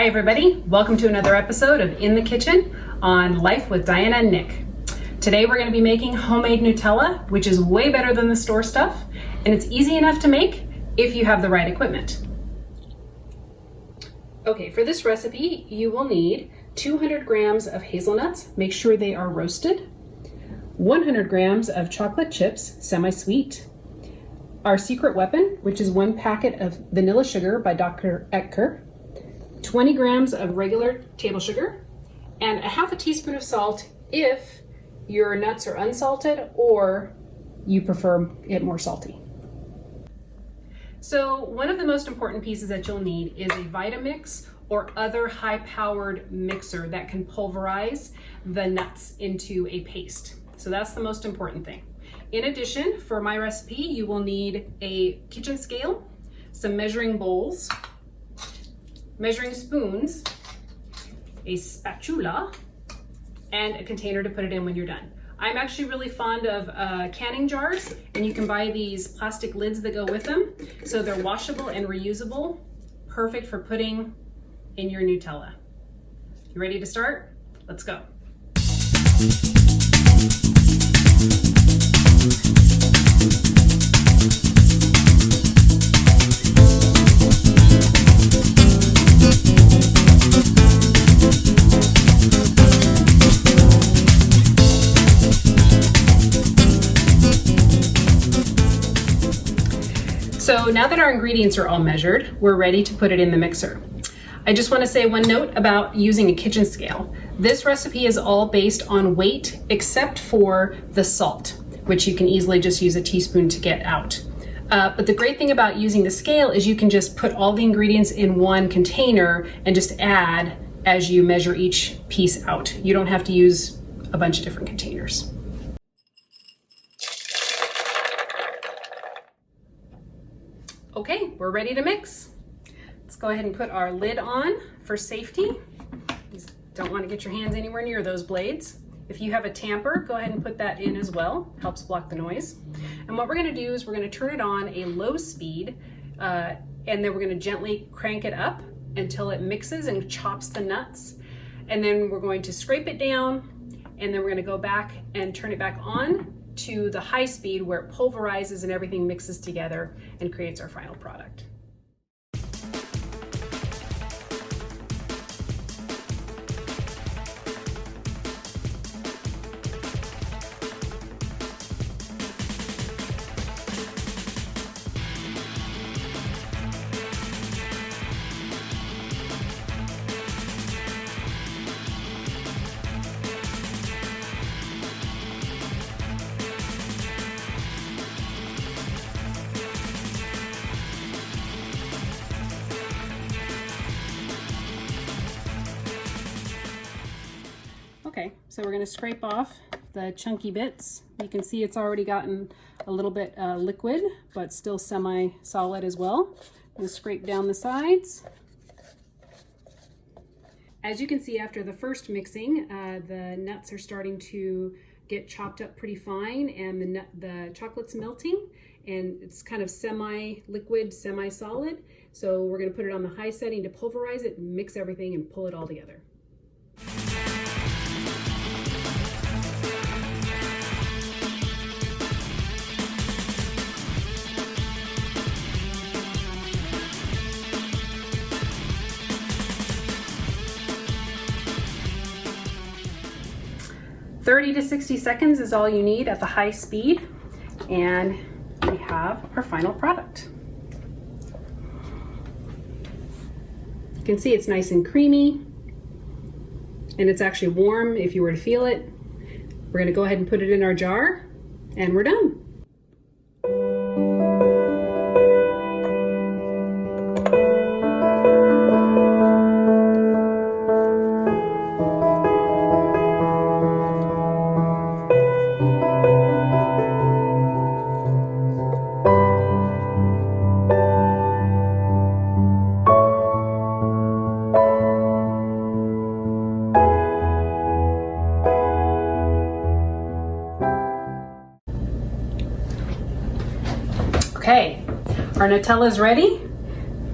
Hi everybody, welcome to another episode of In the Kitchen on Life with Diana and Nick. Today we're going to be making homemade Nutella, which is way better than the store stuff, and it's easy enough to make if you have the right equipment. Okay, for this recipe you will need 200 grams of hazelnuts, make sure they are roasted, 100 grams of chocolate chips, semi-sweet, our secret weapon, which is 1 packet of vanilla sugar by Dr. Oetker, 20 grams of regular table sugar, and a half a teaspoon of salt if your nuts are unsalted or you prefer it more salty. So one of the most important pieces that you'll need is a Vitamix or other high-powered mixer that can pulverize the nuts into a paste. So that's the most important thing. In addition, for my recipe, you will need a kitchen scale, some measuring bowls, measuring spoons, a spatula, and a container to put it in when you're done. I'm actually really fond of canning jars, and you can buy these plastic lids that go with them. So they're washable and reusable, perfect for putting in your Nutella. You ready to start? Let's go. So now that our ingredients are all measured, we're ready to put it in the mixer. I just want to say one note about using a kitchen scale. This recipe is all based on weight except for the salt, which you can easily just use a teaspoon to get out. But the great thing about using the scale is you can just put all the ingredients in one container and just add as you measure each piece out. You don't have to use a bunch of different containers. Okay, we're ready to mix. Let's go ahead and put our lid on for safety. You don't want to get your hands anywhere near those blades. If you have a tamper, go ahead and put that in as well. Helps block the noise. And what we're going to do is we're going to turn it on a low speed, and then we're going to gently crank it up until it mixes and chops the nuts. And then we're going to scrape it down, and then we're going to go back and turn it back on to the high speed where it pulverizes and everything mixes together and creates our final product. Okay, so we're going to scrape off the chunky bits. You can see it's already gotten a little bit liquid, but still semi-solid as well. I'm going to scrape down the sides. As you can see, after the first mixing, the nuts are starting to get chopped up pretty fine, and the chocolate's melting, and it's kind of semi-liquid, semi-solid. So we're going to put it on the high setting to pulverize it, mix everything, and pull it all together. "30 to 60 seconds is all you need at the high speed, and we have our final product. You can see it's nice and creamy, and it's actually warm if you were to feel it. We're going to go ahead and put it in our jar, and we're done. Okay, our Nutella's ready.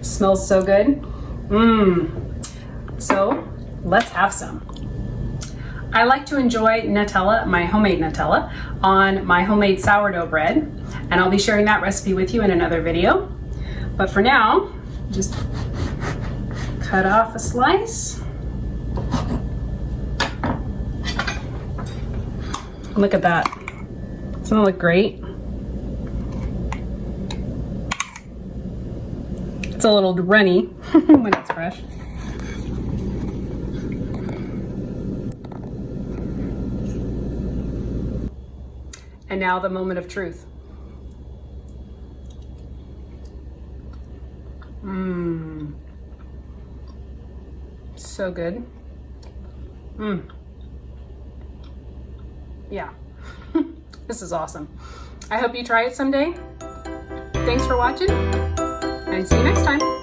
Smells so good. So let's have some. I like to enjoy Nutella, my homemade Nutella, on my homemade sourdough bread, and I'll be sharing that recipe with you in another video. But for now, just cut off a slice. Look at that. Doesn't it look great? It's a little runny when it's fresh. And now the moment of truth. Mmm. So good. Mmm. Yeah. This is awesome. I hope you try it someday. Thanks for watching, and see you next time.